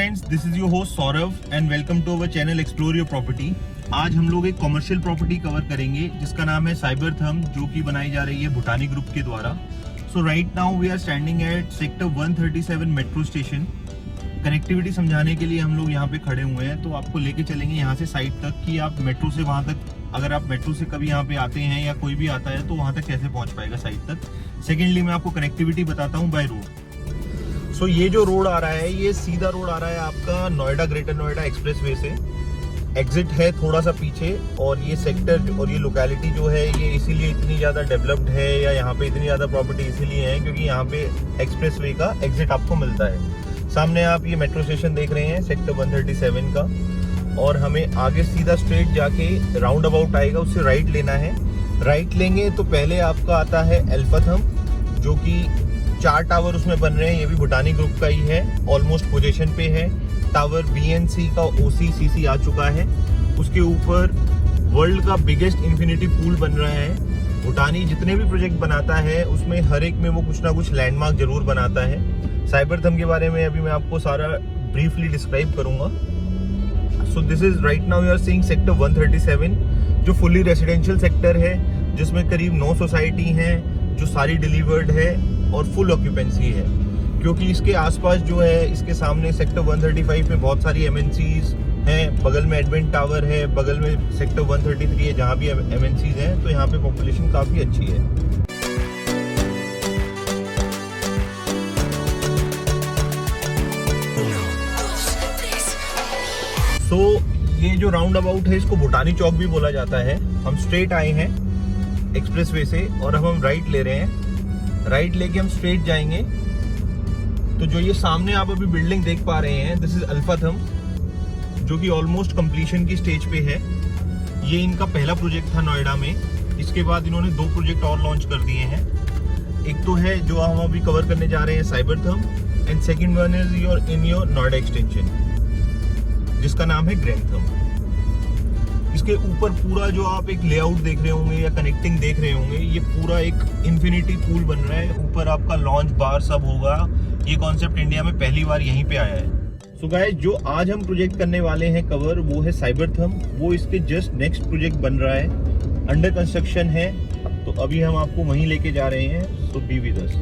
Friends, this is your host Saurabh and welcome to our channel explore your property. आज हम लोग एक commercial property cover करेंगे जिसका नाम है साइबरथम, जो कि बनाई जा रही है भूटानी ग्रुप के द्वारा। So right now we are standing at sector 137 metro station. Connectivity समझाने के लिए हम लोग यहाँ पे खड़े हुए हैं, तो आपको लेके चलेंगे यहाँ से साइड तक कि आप मेट्रो से वहाँ तक, अगर आप मेट्रो से कभी यहाँ पे आते हैं या कोई भी आता है तो वहाँ तक कैसे पहुँच पाएगा साइड तक। सेकेंडली मैं आपको कनेक्टिविटी बताता हूँ बाय रोड। सो ये जो रोड आ रहा है, ये सीधा रोड आ रहा है आपका नोएडा, ग्रेटर नोएडा एक्सप्रेसवे से। एग्जिट है थोड़ा सा पीछे, और ये सेक्टर और ये लोकेलिटी जो है ये इसीलिए इतनी ज़्यादा डेवलप्ड है, या यहाँ पे इतनी ज़्यादा प्रॉपर्टी इसीलिए है क्योंकि यहाँ पे एक्सप्रेसवे का एग्जिट आपको मिलता है। सामने आप ये मेट्रो स्टेशन देख रहे हैं सेक्टर 137 का, और हमें आगे सीधा स्ट्रेट जाके राउंड अबाउट आएगा, उससे राइट लेना है। राइट लेंगे तो पहले आपका आता है अल्फाथम, जो कि 4 टावर उसमें बन रहे हैं, ये भी भूटानी ग्रुप का ही है, ऑलमोस्ट पोजीशन पे है। टावर BNC का OCCC आ चुका है। उसके ऊपर वर्ल्ड का बिगेस्ट इन्फिनिटी पूल बन रहा है। भूटानी जितने भी प्रोजेक्ट बनाता है उसमें हर एक में वो कुछ ना कुछ लैंडमार्क जरूर बनाता है। साइबरथम के बारे में अभी मैं आपको सारा ब्रीफली डिस्क्राइब करूंगा। So this is right now you are seeing sector 137, जो फुली रेसिडेंशियल सेक्टर है, जिसमें करीब 9 सोसाइटी हैं जो सारी डिलीवर्ड है और फुल ऑक्यूपेंसी है। क्योंकि इसके आसपास जो है, इसके सामने सेक्टर 135 में बहुत सारी MNCs हैं, बगल में एडवेंट टावर है, बगल में सेक्टर 133 है जहाँ भी MNCs हैं, तो यहाँ पे पॉपुलेशन काफ़ी अच्छी है। ये जो राउंड अबाउट है इसको भूटानी चौक भी बोला जाता है। हम स्ट्रेट आए हैं एक्सप्रेसवे से और अब हम राइट ले रहे हैं। राइट लेके हम स्ट्रेट जाएंगे तो जो ये सामने आप अभी बिल्डिंग देख पा रहे हैं, दिस इज अल्फाथम, जो कि ऑलमोस्ट कंप्लीशन की स्टेज पे है। ये इनका पहला प्रोजेक्ट था नोएडा में। इसके बाद इन्होंने 2 प्रोजेक्ट और लॉन्च कर दिए हैं। एक तो है जो हम अभी कवर करने जा रहे हैं Cyberthum, and second one is your Noida extension, जिसका नाम है ग्रैंडथम। इसके ऊपर पूरा जो आप एक लेआउट देख रहे होंगे या कनेक्टिंग देख रहे होंगे, ये पूरा एक इन्फिनिटी पूल बन रहा है। ऊपर आपका लॉन्च बार सब होगा। ये कॉन्सेप्ट इंडिया में पहली बार यहीं पे आया है। सो गाइस, जो आज हम प्रोजेक्ट करने वाले हैं कवर, वो है साइबरथम। वो इसके जस्ट नेक्स्ट प्रोजेक्ट बन रहा है, अंडर कंस्ट्रक्शन है, तो अभी हम आपको वहीं लेके जा रहे हैं। सो बी विद अस।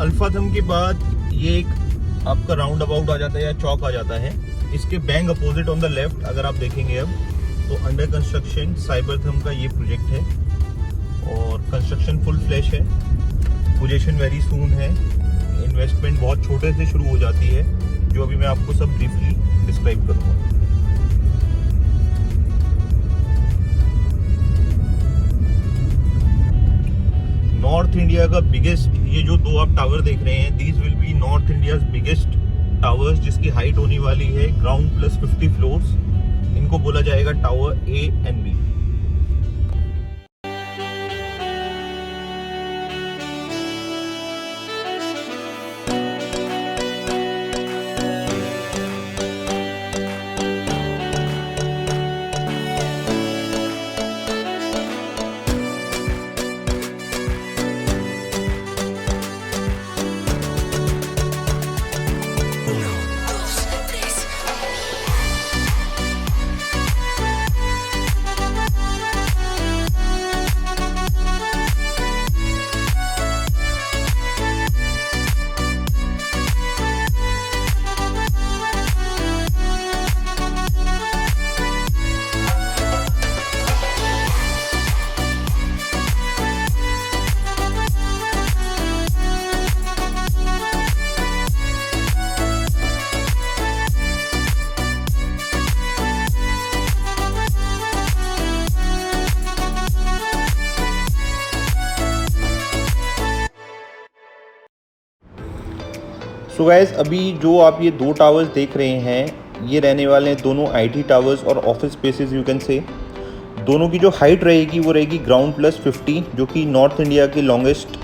अल्फाथम के बाद ये एक आपका राउंड अबाउट आ जाता है या चौक आ जाता है। इसके bank opposite on the left अगर आप देखेंगे अब, तो अंडर कंस्ट्रक्शन साइबरथम का ये प्रोजेक्ट है, और कंस्ट्रक्शन फुल फ्लैश है। पोजीशन वेरी सून है। इन्वेस्टमेंट बहुत छोटे से शुरू हो जाती है, जो अभी मैं आपको सब ब्रीफली डिस्क्राइब करूँगा। नॉर्थ इंडिया का बिगेस्ट, ये जो 2 आप टावर देख रहे हैं, these will be north India's biggest towers, जिसकी हाइट होने वाली है ग्राउंड प्लस 50 फ्लोर्स। इनको बोला जाएगा tower A and B। So guys, अभी जो आप ये 2 टावर्स देख रहे हैं, ये रहने वाले हैं दोनों IT टावर्स और office spaces you can say. दोनों की जो हाइट रहेगी वो रहेगी ग्राउंड प्लस 50, जो कि नॉर्थ इंडिया के लॉन्गेस्ट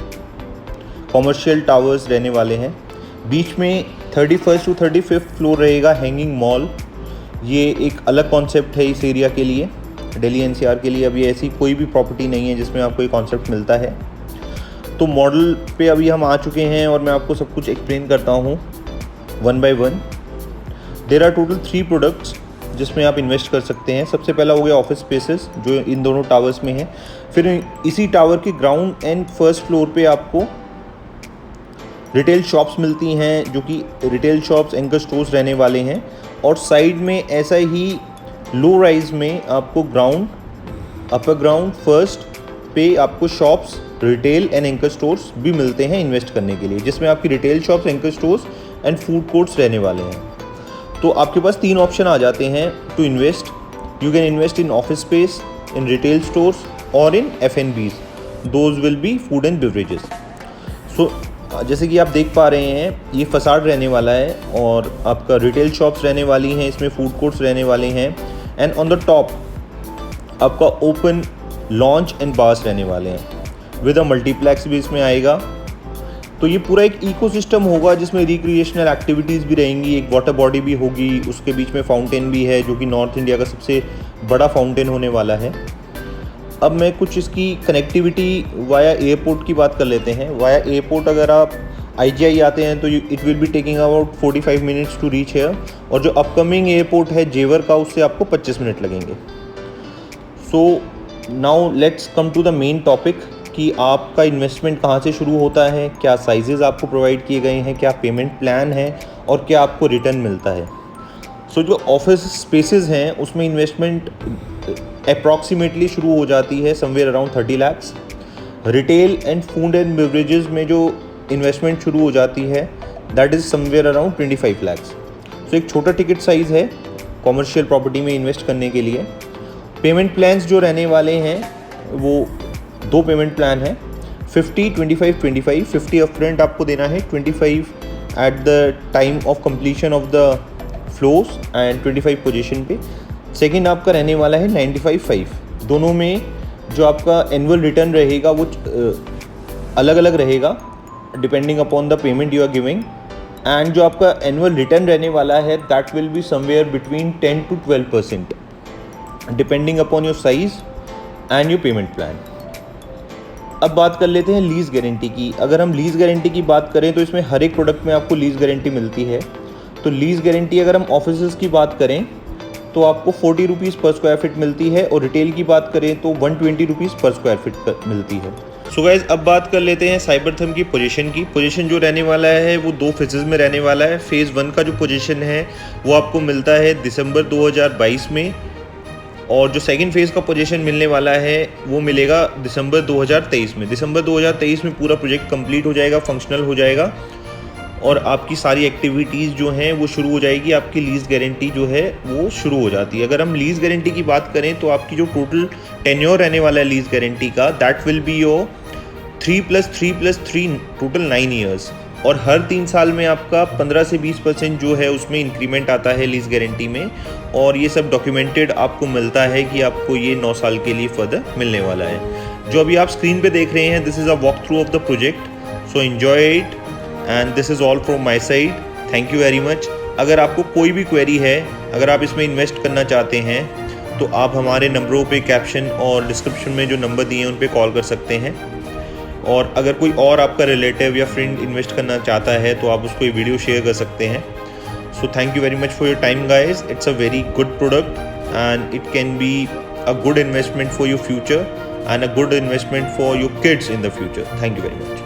कॉमर्शियल टावर्स रहने वाले हैं। बीच में 31st to 35th फ्लोर रहेगा हैंगिंग मॉल। ये एक अलग कॉन्सेप्ट है इस एरिया के लिए, दिल्ली NCR के लिए। अभी ऐसी कोई भी प्रॉपर्टी नहीं है जिसमें आपको ये कॉन्सेप्ट मिलता है। तो मॉडल पे अभी हम आ चुके हैं और मैं आपको सब कुछ एक्सप्लेन करता हूँ one by one. There are total 3 products जिसमें आप इन्वेस्ट कर सकते हैं। सबसे पहला हो गया ऑफिस स्पेसेस, जो इन दोनों टावर्स में है। फिर इसी टावर के ग्राउंड एंड फर्स्ट फ्लोर पे आपको रिटेल शॉप्स मिलती हैं, जो कि रिटेल शॉप्स एंकर स्टोर्स रहने वाले हैं। और साइड में ऐसा ही लो राइज में आपको ग्राउंड, अपर ग्राउंड, फर्स्ट पे आपको shops, retail and anchor stores भी मिलते हैं इन्वेस्ट करने के लिए, जिसमें आपकी retail shops, anchor stores and food courts रहने वाले हैं। तो आपके पास 3 ऑप्शन आ जाते हैं to invest. You can invest in office space, in retail stores और in F&Bs, those will be food and beverages. So जैसे कि आप देख पा रहे हैं, ये फसाड रहने वाला है और आपका रिटेल शॉप्स रहने वाली हैं, इसमें फूड कोर्ट्स रहने वाले हैं एंड ऑन द टॉप आपका ओपन लॉन्च एंड बार्स रहने वाले हैं विद अ मल्टीप्लेक्स भी इसमें आएगा। तो ये पूरा एक इकोसिस्टम होगा जिसमें रिक्रिएशनल एक्टिविटीज़ भी रहेंगी, एक वाटर बॉडी भी होगी, उसके बीच में फाउंटेन भी है जो कि नॉर्थ इंडिया का सबसे बड़ा फाउंटेन होने वाला है। अब मैं कुछ इसकी कनेक्टिविटी वाया एयरपोर्ट की बात कर लेते हैं। वाया एयरपोर्ट अगर आप IGI आते हैं तो it will be taking about 45 minutes to reach here, और जो अपकमिंग एयरपोर्ट है जेवर का, उससे आपको 25 मिनट लगेंगे। So now let's come to the main topic कि आपका इन्वेस्टमेंट कहाँ से शुरू होता है, क्या साइजेस आपको प्रोवाइड किए गए हैं, क्या पेमेंट प्लान है और क्या आपको रिटर्न मिलता है। सो जो ऑफिस स्पेसेस हैं उसमें इन्वेस्टमेंट अप्रॉक्सीमेटली शुरू हो जाती है somewhere around 30 lakhs। Retail and food and beverages में जो इन्वेस्टमेंट शुरू हो जाती है that is somewhere around 25 lakhs। सो एक छोटा टिकट साइज़ है कॉमर्शियल प्रॉपर्टी में इन्वेस्ट करने के लिए। पेमेंट प्लान्स जो रहने वाले हैं वो 2 पेमेंट प्लान हैं, 50, 25, 25। 50 अपफ्रंट आपको देना है, 25 at the time of completion of the floors and 25 position पे। सेकंड आपका रहने वाला है 95/5। दोनों में जो आपका एनुअल रिटर्न रहेगा वो अलग अलग रहेगा depending upon the payment you are giving. And जो आपका एनुअल रिटर्न रहने वाला है that will be somewhere between 10 to 12% depending upon your size and your payment plan. अब बात कर लेते हैं लीज गारंटी की। अगर हम लीज गारंटी की बात करें तो इसमें हर एक प्रोडक्ट में आपको लीज गारंटी मिलती है। तो लीज गारंटी अगर हम ऑफिसेस की बात करें तो आपको 40 रुपीज़ पर स्क्वायर फीट मिलती है, और रिटेल की बात करें तो 120 रुपीज़ पर स्क्वायर फीट मिलती है। सो गाइज, अब बात कर लेते हैं साइबरथम की पोजीशन की। पोजीशन जो रहने वाला है वो 2 फेजेस में रहने वाला है। फेज़ 1 का जो पोजीशन है वो आपको मिलता है दिसंबर 2022 में, और जो सेकंड फेज़ का पोजीशन मिलने वाला है वो मिलेगा दिसंबर 2023 में। दिसंबर 2023 में पूरा प्रोजेक्ट कंप्लीट हो जाएगा, फंक्शनल हो जाएगा, और आपकी सारी एक्टिविटीज़ जो हैं वो शुरू हो जाएगी। आपकी लीज़ गारंटी जो है वो शुरू हो जाती है। अगर हम लीज़ गारंटी की बात करें तो आपकी जो टोटल टेन्योर रहने वाला है लीज़ गारंटी का that will be your 3+3+3 total 9 years, और हर 3 साल में आपका 15 से 20% जो है उसमें इंक्रीमेंट आता है लीज़ गारंटी में। और ये सब डॉक्यूमेंटेड आपको मिलता है कि आपको ये 9 साल के लिए फर्दर मिलने वाला है। जो अभी आप स्क्रीन पे देख रहे हैं, this is a walk through of the project. So enjoy it and this is all from my side. Thank you very much. अगर आपको कोई भी क्वेरी है, अगर आप इसमें इन्वेस्ट करना चाहते हैं तो आप हमारे नंबरों पे कैप्शन और डिस्क्रिप्शन में जो नंबर दिए हैं उन पे कॉल कर सकते हैं। और अगर कोई और आपका रिलेटिव या फ्रेंड इन्वेस्ट करना चाहता है तो आप उसको ये वीडियो शेयर कर सकते हैं। So thank you very much for your time guys. It's a very good product and it can be a good investment for your future and a good investment for your kids in the future. Thank you very much.